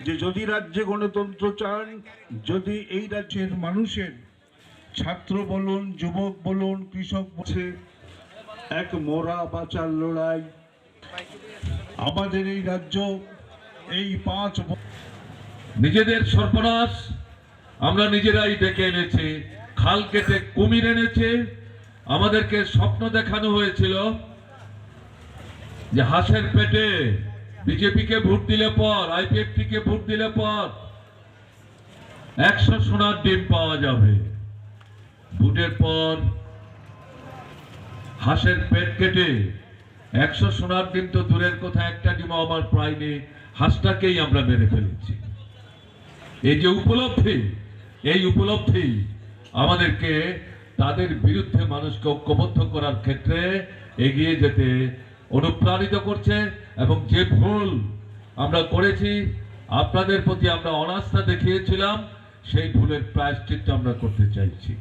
যে যদি রাজ্যে গণতন্ত্র চান, যদি এই রাজ্যের মানুষের, ছাত্র বলুন, যুবক বলুন, কৃষক বলছে, এক মোরা বাঁচার লড়াই। আমাদের এই রাজ্য এই 5 নিজেদের সর্বনাশ আমরা নিজেরাই ডেকে এনেছি। খাল কেটে কুমির এনেছে। আমাদেরকে স্বপ্ন দেখানো হয়েছিল যে হাঁসের পেটে বিজেপিকে ভোট দিলে পর, আইপিএফটি কে ভোট দিলে পর 100 সোনার ডিম পাওয়া যাবে। ভোটের পর হাঁসের পেট কেটে 100 সোনার ডিম তো দূরের কথা, একটা ডিমও আমার প্রায় নেই। হাঁসটাকেই আমরা মেরে ফেলেছি। এই যে উপলব্ধি, এই উপলব্ধি আমাদেরকে তাদের বিরুদ্ধে মানুষকে ঐক্যবদ্ধ করার ক্ষেত্রে এগিয়ে যেতে অনুপ্রাণিত করছে। এবং যে ভুল আমরা করেছি, আপনাদের প্রতি আমরা অনাস্থা দেখিয়েছিলাম, সেই ভুলের প্রায়শ্চিত্ত আমরা করতে চাইছি।